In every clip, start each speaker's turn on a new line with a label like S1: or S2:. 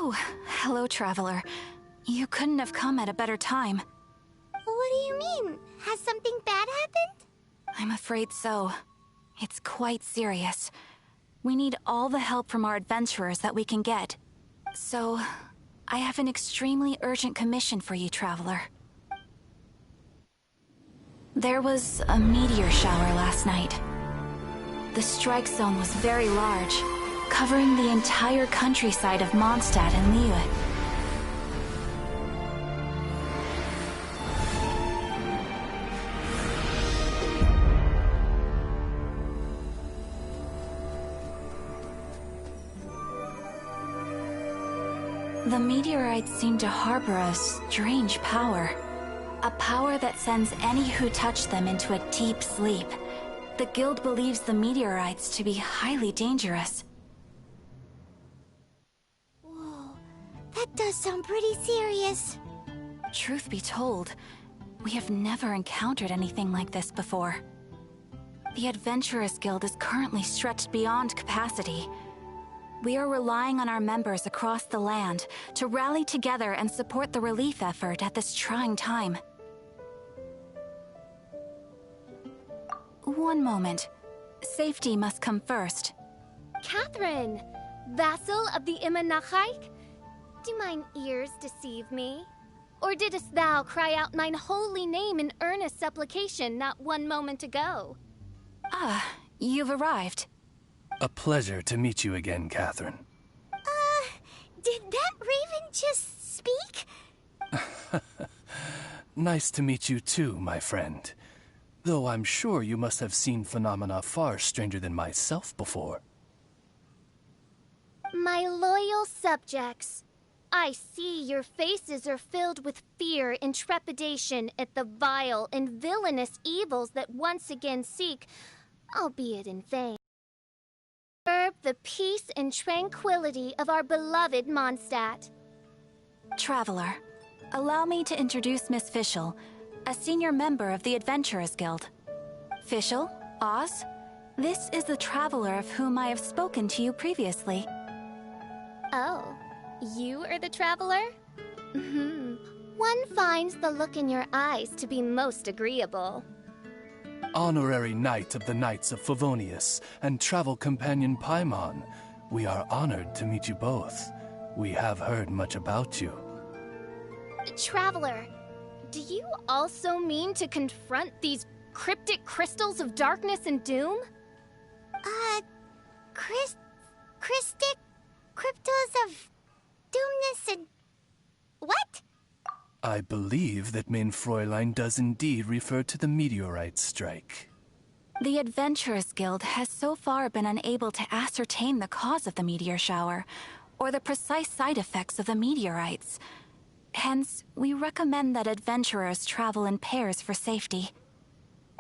S1: Oh, hello, traveler. You couldn't have come at a better time.
S2: What do you mean? Has something bad happened?
S1: I'm afraid so. It's quite serious. We need all the help from our adventurers that we can get. So, I have an extremely urgent commission for you, traveler. There was a meteor shower last night. The strike zone was very large, covering the entire countryside of Mondstadt and Liyue. The meteorites seem to harbor a strange power. A power that sends any who touch them into a deep sleep. The guild believes the meteorites to be highly dangerous.
S2: Whoa, that does sound pretty serious.
S1: Truth be told, we have never encountered anything like this before. The Adventurers Guild is currently stretched beyond capacity. We are relying on our members across the land to rally together and support the relief effort at this trying time. One moment. Safety must come first.
S3: Catherine! Vassal of the Imanachike? Do mine ears deceive me? Or didst thou cry out mine holy name in earnest supplication not one moment ago?
S1: Ah, you've arrived.
S4: A pleasure to meet you again, Catherine.
S2: Did that raven just speak?
S4: Nice to meet you too, my friend. Though I'm sure you must have seen phenomena far stranger than myself before.
S3: My loyal subjects, I see your faces are filled with fear and trepidation at the vile and villainous evils that once again seek, albeit in vain, disturb the peace and tranquility of our beloved Mondstadt.
S1: Traveler, allow me to introduce Miss Fischl, a senior member of the Adventurers Guild. Fischl, Oz, this is the traveler of whom I have spoken to you previously.
S3: Oh, you are the traveler? One finds the look in your eyes to be most agreeable.
S4: Honorary Knight of the Knights of Favonius and travel companion Paimon, we are honored to meet you both. We have heard much about you.
S3: Traveler, do you also mean to confront these cryptic crystals of darkness and doom?
S2: Christic cryptos of doomness and... what?
S4: I believe that Mein Fräulein does indeed refer to the meteorite strike.
S1: The Adventurers Guild has so far been unable to ascertain the cause of the meteor shower, or the precise side effects of the meteorites. Hence, we recommend that adventurers travel in pairs for safety.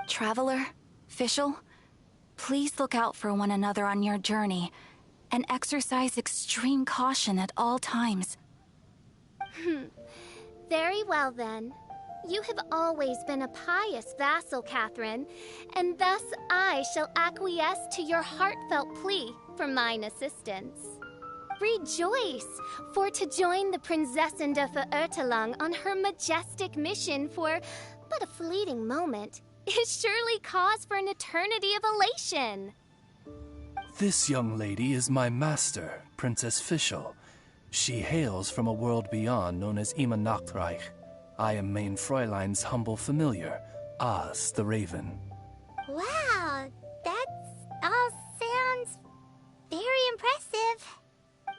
S1: Traveler, Fischl, please look out for one another on your journey, and exercise extreme caution at all times.
S3: Very well then. You have always been a pious vassal, Catherine, and thus I shall acquiesce to your heartfelt plea for mine assistance. Rejoice, for to join the Prinzessin de Verurteilung on her majestic mission for but a fleeting moment is surely cause for an eternity of elation.
S4: This young lady is my master, Princess Fischl. She hails from a world beyond known as Imanachreich. I am Mein Fräulein's humble familiar, Oz the Raven.
S2: Wow, that all sounds very impressive.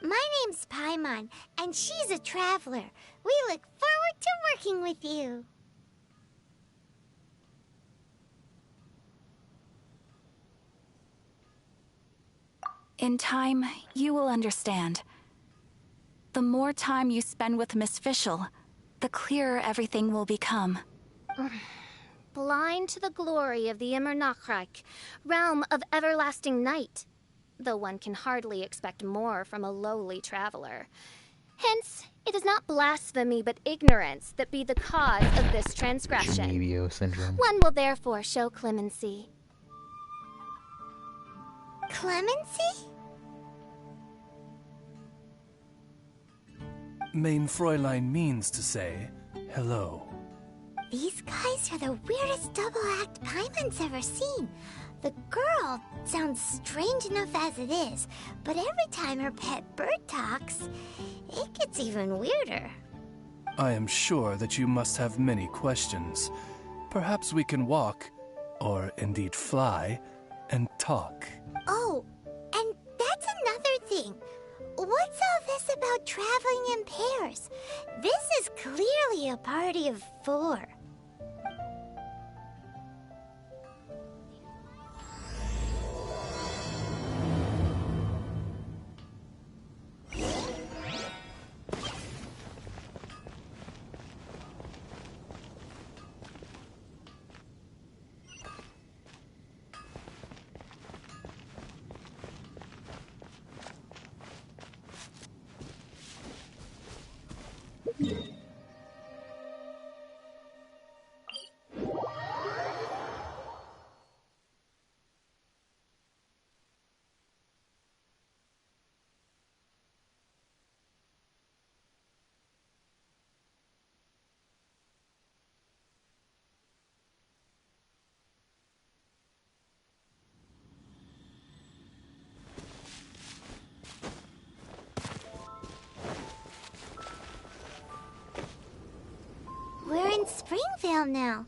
S2: My name's Paimon, and she's a traveler. We look forward to working with you.
S1: In time, you will understand. The more time you spend with Miss Fischl, the clearer everything will become.
S3: Blind to the glory of the Imanachreich, realm of everlasting night, though one can hardly expect more from a lowly traveler. Hence, it is not blasphemy but ignorance that be the cause of this transgression.
S5: Schneebio syndrome.
S3: One will therefore show clemency.
S2: Clemency?
S4: Main Fräulein means to say hello.
S2: These guys are the weirdest double act Paimon's ever seen. The girl sounds strange enough as it is, but every time her pet bird talks, it gets even weirder.
S4: I am sure that you must have many questions. Perhaps we can walk, or indeed fly, and talk.
S2: Oh, and that's another thing. What's all this about traveling in pairs? This is clearly a party of 4. We're in Springvale now.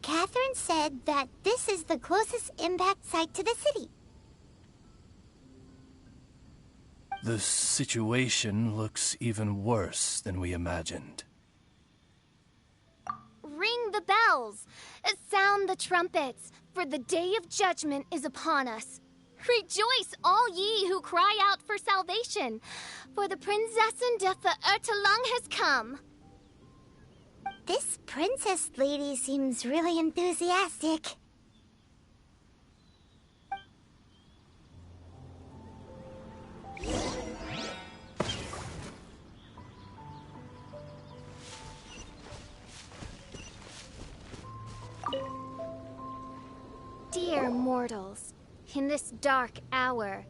S2: Catherine said that this is the closest impact site to the city.
S4: The situation looks even worse than we imagined.
S3: Ring the bells! Sound the trumpets, for the day of judgment is upon us. Rejoice, all ye who cry out for salvation, for the Prinzessin de Verurtelung has come.
S2: This princess lady seems really enthusiastic.
S3: Dear mortals, in this dark hour,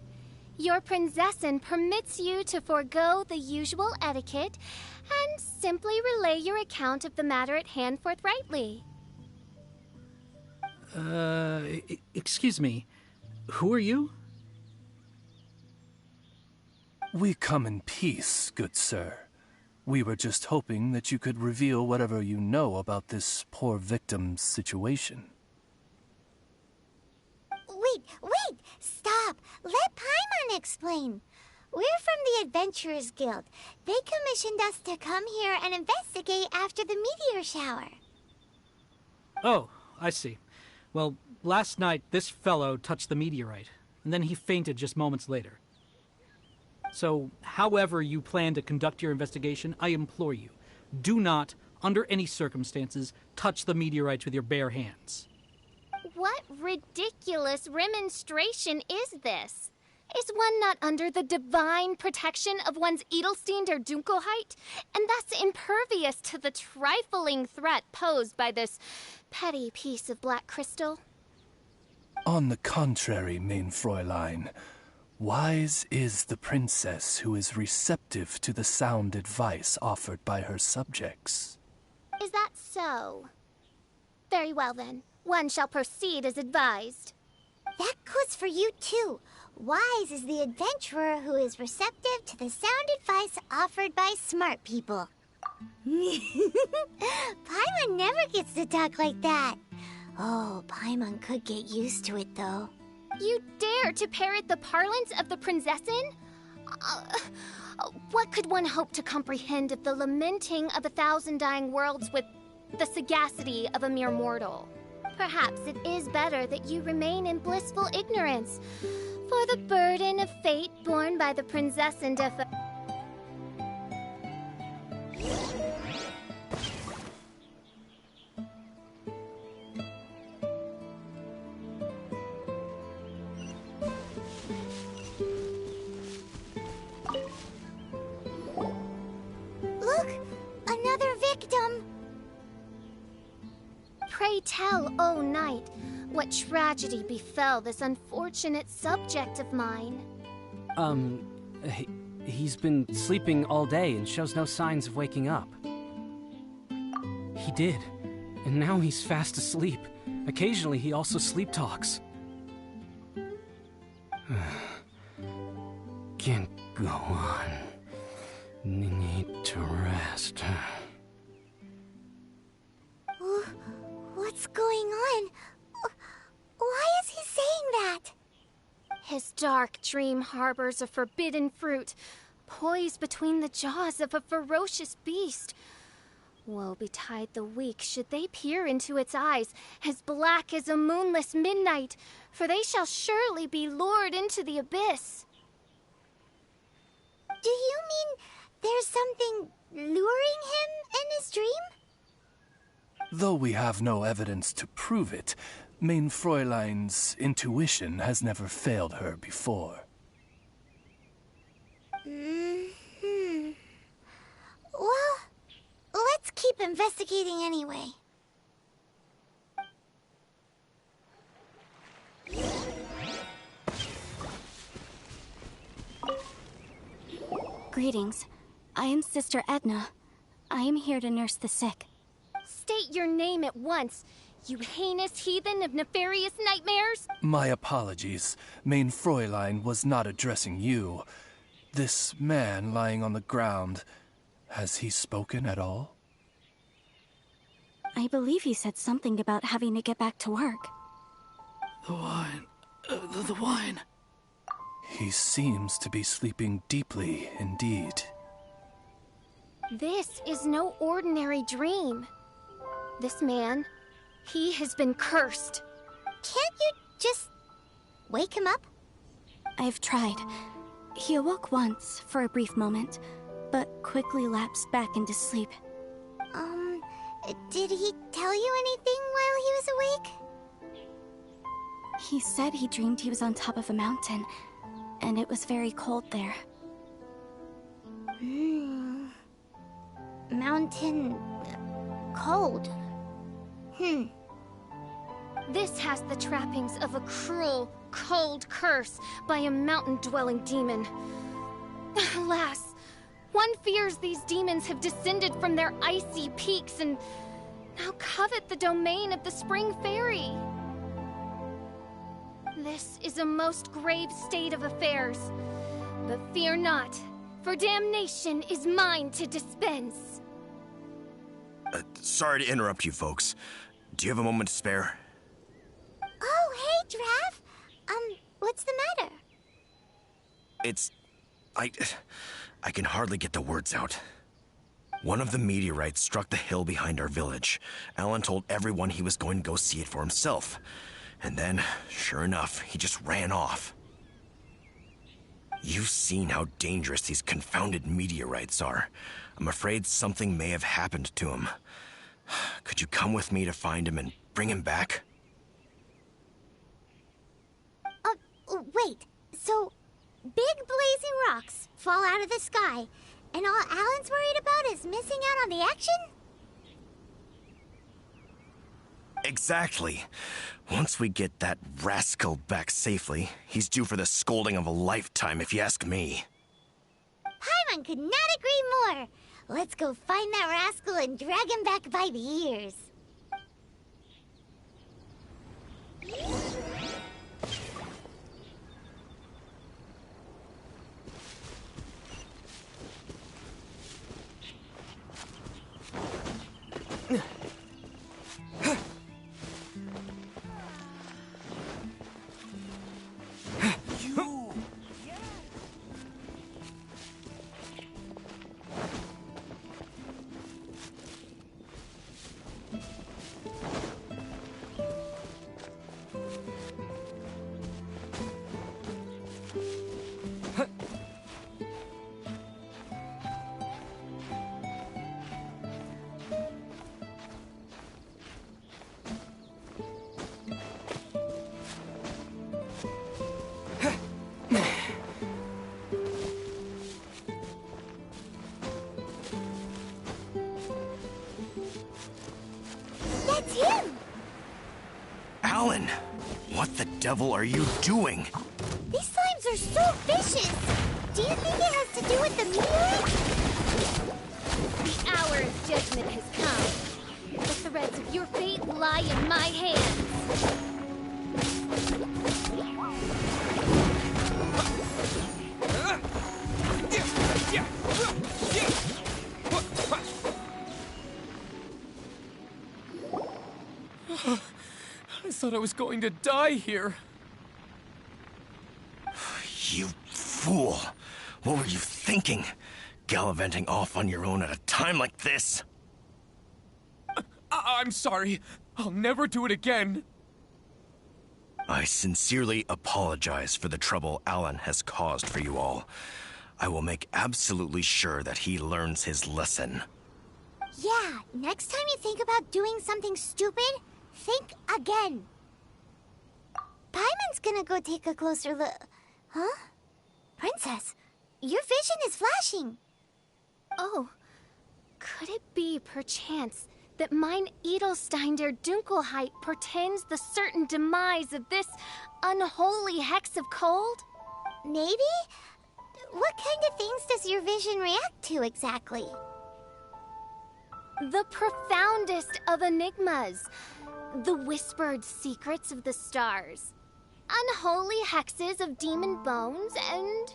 S3: your Prinzessin permits you to forego the usual etiquette and simply relay your account of the matter at hand forthrightly.
S5: Excuse me. Who are you?
S4: We come in peace, good sir. We were just hoping that you could reveal whatever you know about this poor victim's situation.
S2: Wait! Stop! Let Paimon explain. We're from the Adventurers Guild. They commissioned us to come here and investigate after the meteor shower.
S5: Oh, I see. Well, last night this fellow touched the meteorite, and then he fainted just moments later. So, however you plan to conduct your investigation, I implore you, do not, under any circumstances, touch the meteorites with your bare hands.
S3: What ridiculous remonstration is this? Is one not under the divine protection of one's Edelstein der Dunkelheit, and thus impervious to the trifling threat posed by this petty piece of black crystal?
S4: On the contrary, Main Fräulein, wise is the princess who is receptive to the sound advice offered by her subjects.
S3: Is that so? Very well then. One shall proceed as advised.
S2: That goes for you too. Wise is the adventurer who is receptive to the sound advice offered by smart people. Paimon never gets to talk like that. Oh, Paimon could get used to it though.
S3: You dare to parrot the parlance of the Prinzessin? What could one hope to comprehend of the lamenting of 1,000 dying worlds with the sagacity of a mere mortal? Perhaps it is better that you remain in blissful ignorance, for the burden of fate borne by the Prinzessin de
S2: Look! Another victim!
S3: Pray tell, O knight, what tragedy befell this unfortunate subject of mine?
S6: He's been sleeping all day and shows no signs of waking up. He did, and now he's fast asleep. Occasionally, he also sleep talks. Can't go on. Need to rest.
S2: What's going on? Why is he saying that?
S3: His dark dream harbors a forbidden fruit, poised between the jaws of a ferocious beast. Woe betide the weak should they peer into its eyes, as black as a moonless midnight, for they shall surely be lured into the abyss.
S2: Do you mean there's something luring him in his dream?
S4: Though we have no evidence to prove it, Mein Fräulein's intuition has never failed her before.
S2: Well, let's keep investigating anyway.
S1: Greetings. I am Sister Edna. I am here to nurse the sick.
S3: State your name at once, you heinous heathen of nefarious nightmares!
S4: My apologies. Mein Fräulein was not addressing you. This man lying on the ground, has he spoken at all?
S1: I believe he said something about having to get back to work.
S5: The wine. The wine.
S4: He seems to be sleeping deeply indeed.
S3: This is no ordinary dream. This man, he has been cursed.
S2: Can't you just wake him up?
S1: I've tried. He awoke once for a brief moment, but quickly lapsed back into sleep.
S2: Did he tell you anything while he was awake?
S1: He said he dreamed he was on top of a mountain, and it was very cold there.
S2: Mountain... cold.
S3: This has the trappings of a cruel, cold curse by a mountain-dwelling demon. Alas, one fears these demons have descended from their icy peaks and now covet the domain of the Spring Fairy. This is a most grave state of affairs. But fear not, for damnation is mine to dispense.
S7: Sorry to interrupt you folks. Do you have a moment to spare?
S2: Oh, hey, Drav. What's the matter?
S7: I can hardly get the words out. One of the meteorites struck the hill behind our village. Alan told everyone he was going to go see it for himself. And then, sure enough, he just ran off. You've seen how dangerous these confounded meteorites are. I'm afraid something may have happened to him. Could you come with me to find him and bring him back?
S2: Wait. So, big blazing rocks fall out of the sky, and all Alan's worried about is missing out on the action?
S7: Exactly. Once we get that rascal back safely, he's due for the scolding of a lifetime, if you ask me.
S2: Paimon could not agree more. Let's go find that rascal and drag him back by the ears. That's him!
S7: Alan! What the devil are you doing?
S2: These slimes are so vicious! Do you think it has to do with the meteorite?
S3: The hour of judgment has come. The threads of your fate lie in my hands.
S8: I thought I was going to die here.
S7: You fool! What were you thinking? Gallivanting off on your own at a time like this?
S8: I'm sorry. I'll never do it again.
S7: I sincerely apologize for the trouble Alan has caused for you all. I will make absolutely sure that he learns his lesson.
S2: Yeah, next time you think about doing something stupid, think again. Paimon's gonna go take a closer look. Huh? Princess, your vision is flashing.
S3: Oh, could it be, perchance, that mine Edelstein der Dunkelheit portends the certain demise of this unholy hex of cold?
S2: Maybe? What kind of things does your vision react to exactly?
S3: The profoundest of enigmas. The whispered secrets of the stars. Unholy hexes of demon bones and...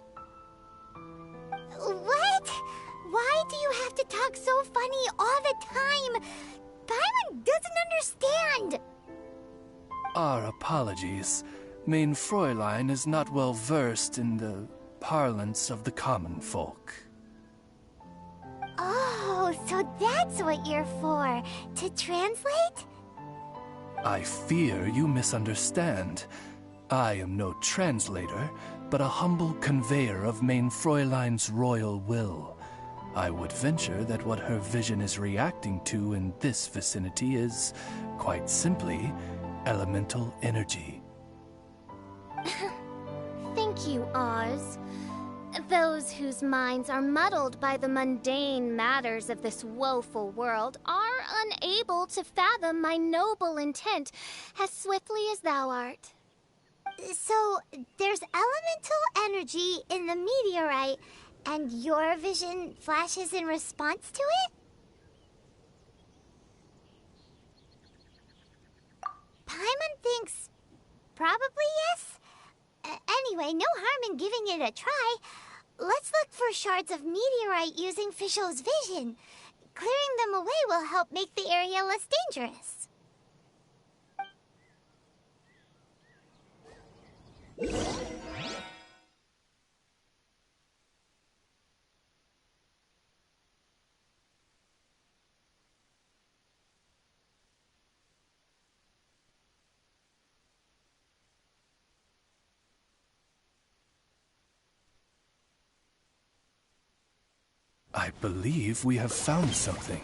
S2: What? Why do you have to talk so funny all the time? Paimon doesn't understand.
S4: Our apologies. Mein Fräulein is not well versed in the parlance of the common folk.
S2: Oh, so that's what you're for. To translate?
S4: I fear you misunderstand. I am no translator, but a humble conveyor of Mein Fräulein's royal will. I would venture that what her vision is reacting to in this vicinity is, quite simply, elemental energy.
S3: Thank you, Oz. Those whose minds are muddled by the mundane matters of this woeful world are unable to fathom my noble intent as swiftly as thou art.
S2: So, there's elemental energy in the meteorite, and your vision flashes in response to it? Paimon thinks probably yes. Anyway, no harm in giving it a try. Let's look for shards of meteorite using Fischl's vision. Clearing them away will help make the area less dangerous.
S4: I believe we have found something.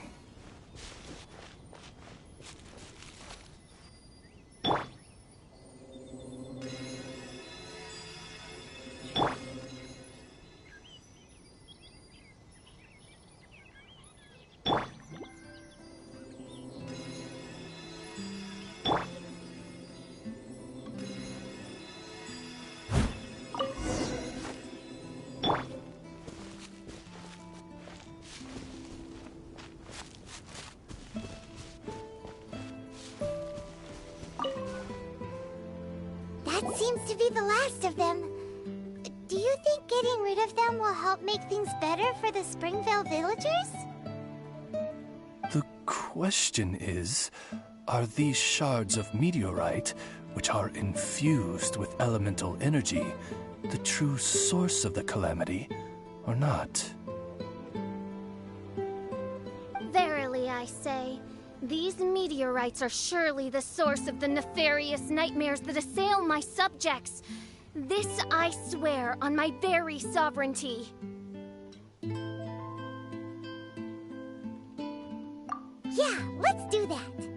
S2: That seems to be the last of them. Do you think getting rid of them will help make things better for the Springvale villagers?
S4: The question is, are these shards of meteorite, which are infused with elemental energy, the true source of the calamity, or not?
S3: Verily, I say, these meteorites are surely the source of the nefarious nightmares that assail my subjects. This I swear on my very sovereignty.
S2: Yeah, let's do that.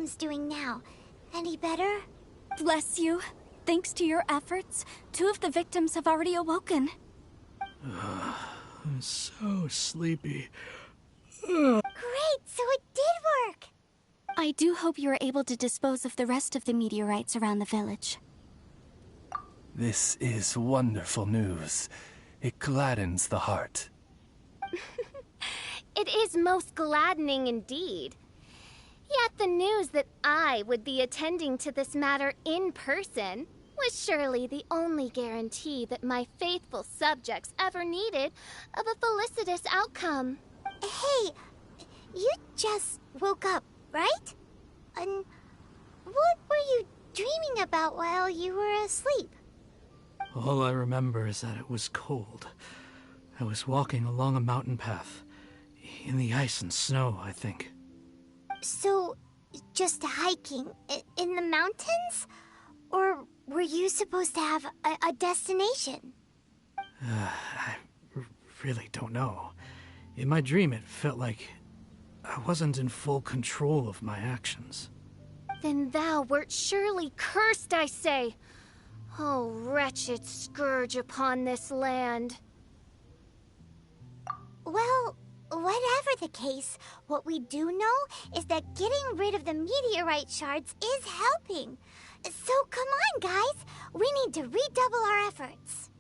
S2: victims doing now? Any better?
S1: Bless you. Thanks to your efforts, 2 of the victims have already awoken.
S5: I'm so sleepy.
S2: Great, so it did work!
S1: I do hope you are able to dispose of the rest of the meteorites around the village.
S4: This is wonderful news. It gladdens the heart.
S3: It is most gladdening indeed. Yet the news that I would be attending to this matter in person was surely the only guarantee that my faithful subjects ever needed of a felicitous outcome.
S2: Hey, you just woke up, right? And what were you dreaming about while you were asleep?
S5: All I remember is that it was cold. I was walking along a mountain path. In the ice and snow, I think.
S2: So, just hiking in the mountains? Or were you supposed to have a destination?
S5: I really don't know. In my dream, it felt like I wasn't in full control of my actions.
S3: Then thou wert surely cursed, I say. Oh, wretched scourge upon this land.
S2: Well, whatever the case, what we do know is that getting rid of the meteorite shards is helping. So come on, guys. We need to redouble our efforts.